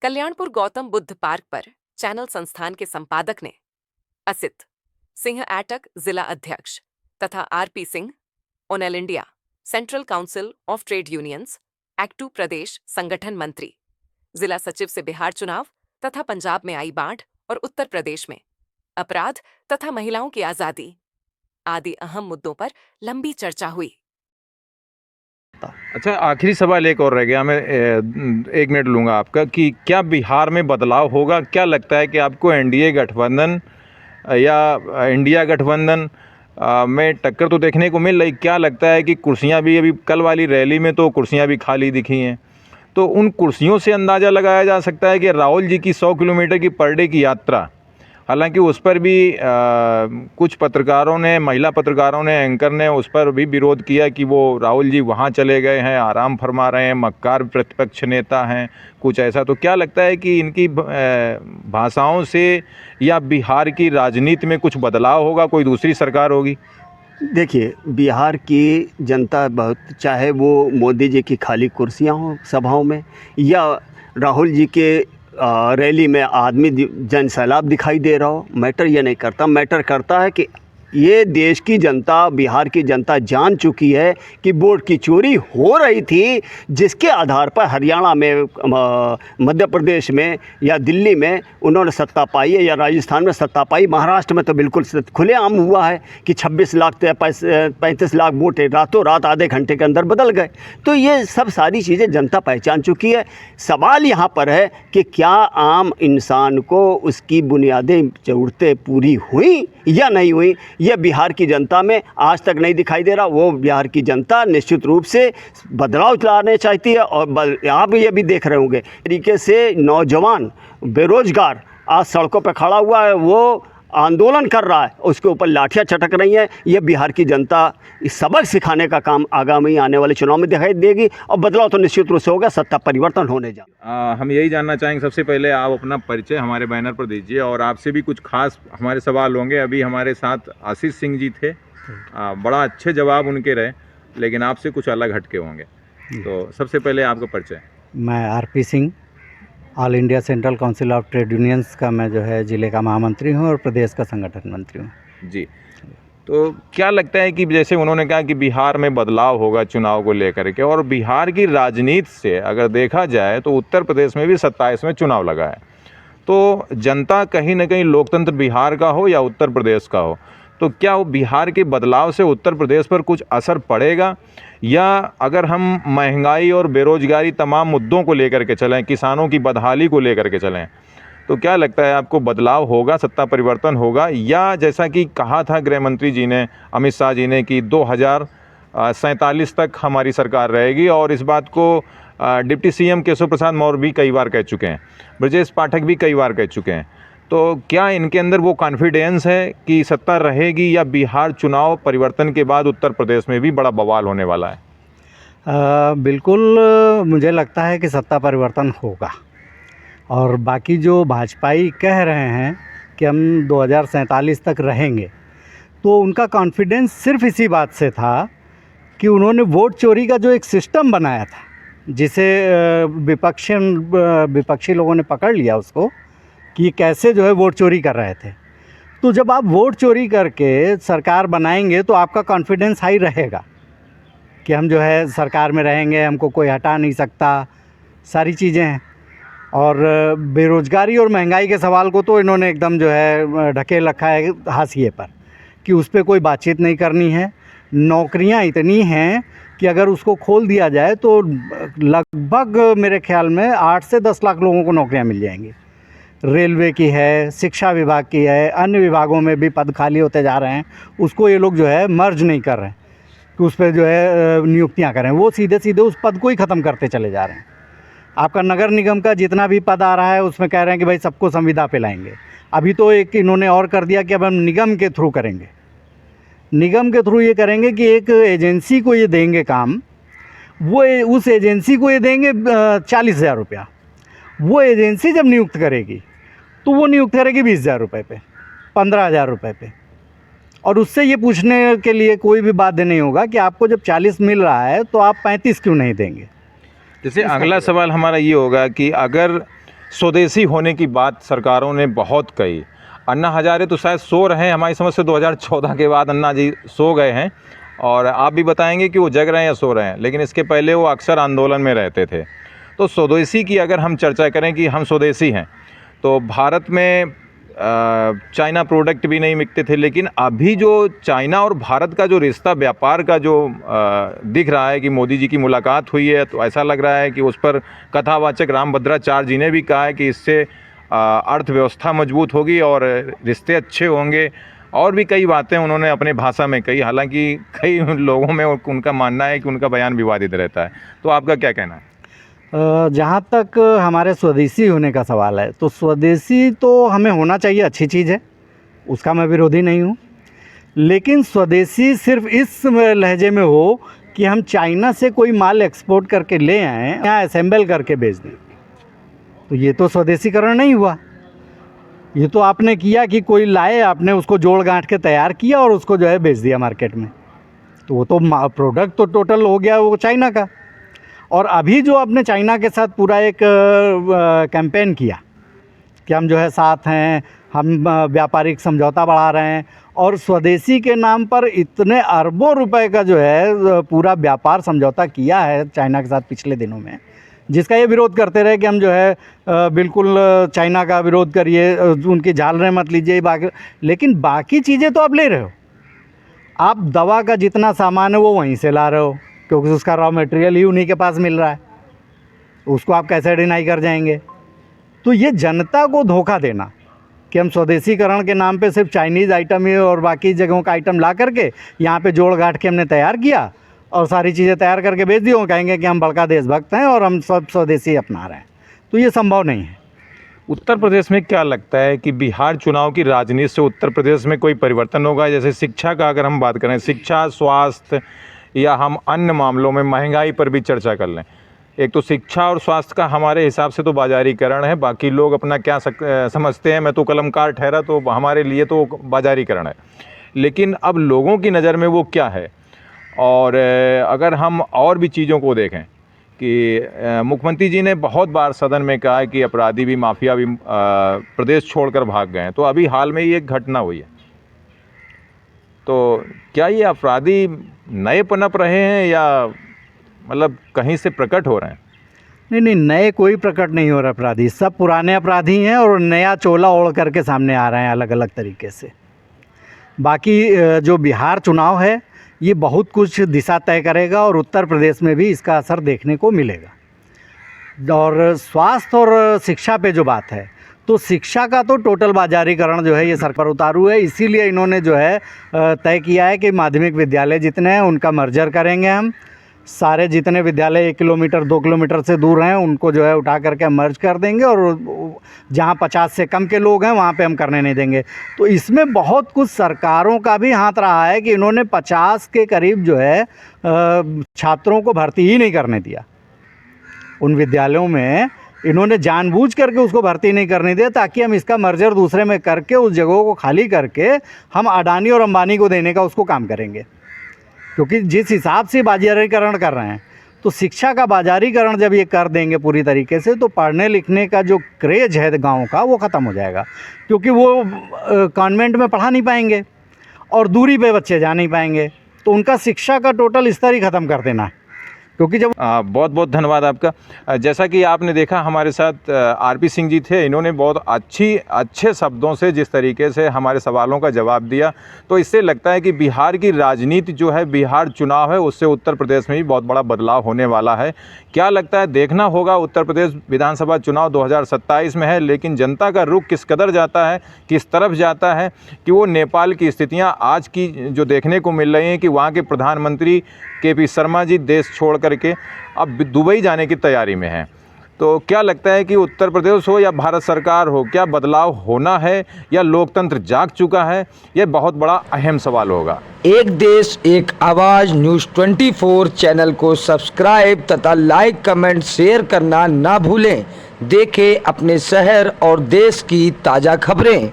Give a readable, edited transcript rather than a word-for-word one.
Kalyanpur Gautam Buddha park पर channel संस्थान के संपादक ने असित सिंह एटक जिला अध्यक्ष तथा RP Singh all India central council of trade unions AICCTU प्रदेश संगठन मंत्री, जिला सचिव से बिहार चुनाव तथा पंजाब में आई बाढ़ और उत्तर प्रदेश में अपराध तथा महिलाओं की आजादी आदि अहम मुद्दों पर लंबी चर्चा हुई। अच्छा, आखिरी सवाल एक और रह गया। मैं 1 मिनट लूँगा आपका कि क्या बिहार में बदलाव होगा? क्या लगता है कि आपको एनडीए गठबंधन या इंडिया गठबंधन में टक्कर तो देखने को मिल रही, क्या लगता है कि कुर्सियां भी अभी कल वाली रैली में तो कुर्सियां भी खाली दिखी हैं, तो उन कुर्सियों से अंदाज़ा लगाया जा सकता है कि राहुल जी की 100 किलोमीटर की पर डे की यात्रा, हालांकि उस पर भी कुछ पत्रकारों ने, महिला पत्रकारों ने, एंकर ने उस पर भी विरोध किया कि वो राहुल जी वहाँ चले गए हैं, आराम फरमा रहे हैं, मक्कार प्रतिपक्ष नेता हैं, कुछ ऐसा। तो क्या लगता है कि इनकी भाषाओं से या बिहार की राजनीति में कुछ बदलाव होगा, कोई दूसरी सरकार होगी? देखिए, बिहार की जनता बहुत, चाहे वो मोदी जी की खाली कुर्सियां हों सभाओं में या राहुल जी के रैली में आदमी जन सैलाब दिखाई दे रहा हो, मैटर ये नहीं करता। मैटर करता है कि ये देश की जनता, बिहार की जनता जान चुकी है कि वोट की चोरी हो रही थी, जिसके आधार पर हरियाणा में, मध्य प्रदेश में या दिल्ली में उन्होंने सत्ता पाई है या राजस्थान में सत्ता पाई। महाराष्ट्र में तो बिल्कुल खुलेआम हुआ है कि 26 लाख 35 लाख वोट रातों रात आधे घंटे के अंदर बदल गए। तो ये सब सारी चीज़ें जनता पहचान चुकी है। सवाल यहाँ पर है कि क्या आम इंसान को उसकी बुनियादी ज़रूरतें पूरी हुई या नहीं हुई, यह बिहार की जनता में आज तक नहीं दिखाई दे रहा। वो बिहार की जनता निश्चित रूप से बदलाव लाने चाहती है और आप ये भी देख रहे होंगे तरीके से नौजवान बेरोजगार आज सड़कों पर खड़ा हुआ है, वो आंदोलन कर रहा है, उसके ऊपर लाठियां चटक रही हैं। ये बिहार की जनता सबक सिखाने का काम आगामी आने वाले चुनाव में दिखाई देगी और बदलाव तो निश्चित रूप से होगा, सत्ता परिवर्तन होने जा। हम यही जानना चाहेंगे, सबसे पहले आप अपना परिचय हमारे बैनर पर दीजिए और आपसे भी कुछ खास हमारे सवाल होंगे। अभी हमारे साथ आशीष सिंह जी थे, बड़ा अच्छे जवाब उनके रहे, लेकिन आपसे कुछ अलग हटके होंगे। तो सबसे पहले आपका परिचय। मैं RP Singh, all India central council of trade unions का मैं जो है ज़िले का महामंत्री हूँ और प्रदेश का संगठन मंत्री हूँ जी। तो क्या लगता है कि जैसे उन्होंने कहा कि बिहार में बदलाव होगा चुनाव को लेकर के, और बिहार की राजनीति से अगर देखा जाए तो उत्तर प्रदेश में भी 27 में चुनाव लगा है, तो जनता कहीं ना कहीं लोकतंत्र बिहार का हो या उत्तर प्रदेश का हो, तो क्या वो बिहार के बदलाव से उत्तर प्रदेश पर कुछ असर पड़ेगा? या अगर हम महंगाई और बेरोजगारी तमाम मुद्दों को लेकर के चलें, किसानों की बदहाली को लेकर के चलें, तो क्या लगता है आपको बदलाव होगा, सत्ता परिवर्तन होगा? या जैसा कि कहा था गृह मंत्री जी ने, अमित शाह जी ने, कि 2047 तक हमारी सरकार रहेगी, और इस बात को डिप्टी सीएम केशव प्रसाद मौर्य भी कई बार कह चुके हैं, ब्रजेश पाठक भी कई बार कह चुके हैं, तो क्या इनके अंदर वो कॉन्फिडेंस है कि सत्ता रहेगी, या बिहार चुनाव परिवर्तन के बाद उत्तर प्रदेश में भी बड़ा बवाल होने वाला है? बिल्कुल, मुझे लगता है कि सत्ता परिवर्तन होगा। और बाकी जो भाजपाई कह रहे हैं कि हम 2047 तक रहेंगे, तो उनका कॉन्फिडेंस सिर्फ इसी बात से था कि उन्होंने वोट चोरी का जो एक सिस्टम बनाया था, जिसे विपक्षी लोगों ने पकड़ लिया उसको कि कैसे जो है वोट चोरी कर रहे थे। तो जब आप वोट चोरी करके सरकार बनाएंगे तो आपका कॉन्फिडेंस हाई रहेगा कि हम जो है सरकार में रहेंगे, हमको कोई हटा नहीं सकता, सारी चीज़ें हैं। और बेरोज़गारी और महंगाई के सवाल को तो इन्होंने एकदम जो है ढकेल रखा है हाशिए पर कि उस पर कोई बातचीत नहीं करनी है। नौकरियां इतनी हैं कि अगर उसको खोल दिया जाए तो लगभग मेरे ख्याल में 8 से 10 लाख लोगों को नौकरियां मिल जाएंगी। रेलवे की है, शिक्षा विभाग की है, अन्य विभागों में भी पद खाली होते जा रहे हैं, उसको ये लोग जो है मर्ज नहीं कर रहे हैं कि उस पर जो है नियुक्तियां करें, वो सीधे सीधे उस पद को ही ख़त्म करते चले जा रहे हैं। आपका नगर निगम का जितना भी पद आ रहा है उसमें कह रहे हैं कि भाई सबको संविदा पे लाएंगे। अभी तो एक इन्होंने और कर दिया कि अब हम निगम के थ्रू करेंगे। निगम के थ्रू ये करेंगे कि एक एजेंसी को ये देंगे काम, वो उस एजेंसी को ये देंगे 40,000 रुपया। वो एजेंसी जब नियुक्त करेगी तो वो नियुक्त करेगी 20,000 रुपये पे, 15,000 रुपये पे, और उससे ये पूछने के लिए कोई भी बाध्य नहीं होगा कि आपको जब 40 मिल रहा है तो आप 35 क्यों नहीं देंगे। जैसे अगला सवाल हमारा ये होगा कि अगर स्वदेशी होने की बात सरकारों ने बहुत कही। अन्ना हजारे तो शायद सो रहे हैं, हमारी समझ से 2014 के बाद अन्ना जी सो गए हैं, और आप भी बताएंगे कि वो जग रहे हैं या सो रहे हैं, लेकिन इसके पहले वो अक्सर आंदोलन में रहते थे। तो स्वदेशी की अगर हम चर्चा करें कि हम स्वदेशी हैं, तो भारत में चाइना प्रोडक्ट भी नहीं बिकते थे, लेकिन अभी जो चाइना और भारत का जो रिश्ता व्यापार का जो दिख रहा है कि मोदी जी की मुलाकात हुई है, तो ऐसा लग रहा है कि उस पर कथावाचक रामभद्राचार्य जी ने भी कहा है कि इससे अर्थव्यवस्था मजबूत होगी और रिश्ते अच्छे होंगे, और भी कई बातें उन्होंने अपने भाषा में कही। हालांकि कई लोगों में उनका मानना है कि उनका बयान विवादित रहता है। तो आपका क्या कहना है? जहाँ तक हमारे स्वदेशी होने का सवाल है, तो स्वदेशी तो हमें होना चाहिए, अच्छी चीज़ है, उसका मैं विरोधी नहीं हूँ। लेकिन स्वदेशी सिर्फ इस लहजे में हो कि हम चाइना से कोई माल एक्सपोर्ट करके ले आएँ, यहाँ असेंबल करके बेच दें, तो ये तो स्वदेशीकरण नहीं हुआ। ये तो आपने किया कि कोई लाए, आपने उसको जोड़ गांठ के तैयार किया और उसको जो है बेच दिया मार्केट में, तो वो तो प्रोडक्ट तो टोटल हो गया वो चाइना का। और अभी जो आपने चाइना के साथ पूरा एक कैंपेन किया कि हम जो है साथ हैं, हम व्यापारिक समझौता बढ़ा रहे हैं, और स्वदेशी के नाम पर इतने अरबों रुपए का जो है पूरा व्यापार समझौता किया है चाइना के साथ पिछले दिनों में, जिसका ये विरोध करते रहे कि हम जो है बिल्कुल चाइना का विरोध करिए, उनकी झालरें मत लीजिए, बाकी, लेकिन बाकी चीज़ें तो आप ले रहे हो। आप दवा का जितना सामान है वो वहीं से ला रहे हो, क्योंकि उसका रॉ मटेरियल ही उन्हीं के पास मिल रहा है, उसको आप कैसे डिनाई कर जाएंगे? तो ये जनता को धोखा देना कि हम स्वदेशीकरण के नाम पे सिर्फ चाइनीज़ आइटम ही और बाकी जगहों का आइटम ला करके यहाँ पे जोड़ गांठ के हमने तैयार किया और सारी चीज़ें तैयार करके बेच दी, हो कहेंगे कि हम बड़का देशभक्त हैं और हम सब स्वदेशी अपना रहे हैं, तो ये संभव नहीं है। उत्तर प्रदेश में क्या लगता है कि बिहार चुनाव की राजनीति से उत्तर प्रदेश में कोई परिवर्तन होगा? जैसे शिक्षा का अगर हम बात करें, शिक्षा, स्वास्थ्य, या हम अन्य मामलों में महंगाई पर भी चर्चा कर लें। एक तो शिक्षा और स्वास्थ्य का हमारे हिसाब से तो बाजारीकरण है, बाकी लोग अपना क्या समझते हैं, मैं तो कलमकार ठहरा, तो हमारे लिए तो बाजारीकरण है। लेकिन अब लोगों की नज़र में वो क्या है? और अगर हम और भी चीज़ों को देखें कि मुख्यमंत्री जी ने बहुत बार सदन में कहा है कि अपराधी भी, माफिया भी प्रदेश छोड़कर भाग गए हैं, तो अभी हाल में ही एक घटना हुई है, तो क्या ये अपराधी नए पनप रहे हैं या मतलब कहीं से प्रकट हो रहे हैं? नहीं, नए कोई प्रकट नहीं हो रहा अपराधी, सब पुराने अपराधी हैं और नया चोला ओढ़ करके सामने आ रहे हैं अलग अलग तरीके से। बाकी जो बिहार चुनाव है ये बहुत कुछ दिशा तय करेगा और उत्तर प्रदेश में भी इसका असर देखने को मिलेगा। और स्वास्थ्य और शिक्षा पे जो बात है, तो शिक्षा का तो टोटल बाजारीकरण जो है ये सर पर उतारू है, इसीलिए इन्होंने जो है तय किया है कि माध्यमिक विद्यालय जितने हैं उनका मर्जर करेंगे हम, सारे जितने विद्यालय 1 किलोमीटर 2 किलोमीटर से दूर हैं उनको जो है उठा करके मर्ज कर देंगे, और जहाँ 50 से कम के लोग हैं वहाँ पे हम करने नहीं देंगे। तो इसमें बहुत कुछ सरकारों का भी हाथ रहा है कि इन्होंने 50 के करीब जो है छात्रों को भर्ती ही नहीं करने दिया उन विद्यालयों में। इन्होंने जानबूझ करके उसको भर्ती नहीं करने दिया ताकि हम इसका मर्जर दूसरे में करके उस जगहों को खाली करके हम अडानी और अंबानी को देने का उसको काम करेंगे, क्योंकि जिस हिसाब से बाजारीकरण कर रहे हैं, तो शिक्षा का बाजारीकरण जब ये कर देंगे पूरी तरीके से, तो पढ़ने लिखने का जो क्रेज है गाँव का वो ख़त्म हो जाएगा, क्योंकि वो कॉन्वेंट में पढ़ा नहीं पाएंगे और दूरी पे बच्चे जा नहीं पाएंगे, तो उनका शिक्षा का टोटल स्तर ही ख़त्म कर देना है। क्योंकि जब बहुत बहुत धन्यवाद आपका। जैसा कि आपने देखा हमारे साथ आरपी सिंह जी थे, इन्होंने बहुत अच्छे शब्दों से जिस तरीके से हमारे सवालों का जवाब दिया, तो इससे लगता है कि बिहार की राजनीति जो है, बिहार चुनाव है, उससे उत्तर प्रदेश में भी बहुत बड़ा बदलाव होने वाला है। क्या लगता है, देखना होगा। उत्तर प्रदेश विधानसभा चुनाव 2027 में है, लेकिन जनता का रुख किस कदर जाता है, किस तरफ जाता है, कि वो नेपाल की स्थितियाँ आज की जो देखने को मिल रही हैं कि वहाँ के प्रधानमंत्री KP शर्मा जी देश छोड़ करके अब दुबई जाने की तैयारी में हैं। तो क्या लगता है कि उत्तर प्रदेश हो या भारत सरकार हो, क्या बदलाव होना है या लोकतंत्र जाग चुका है? यह बहुत बड़ा अहम सवाल होगा। एक देश एक आवाज़ न्यूज़ 24 चैनल को सब्सक्राइब तथा लाइक, कमेंट, शेयर करना ना भूलें। देखें अपने शहर और देश की ताज़ा खबरें।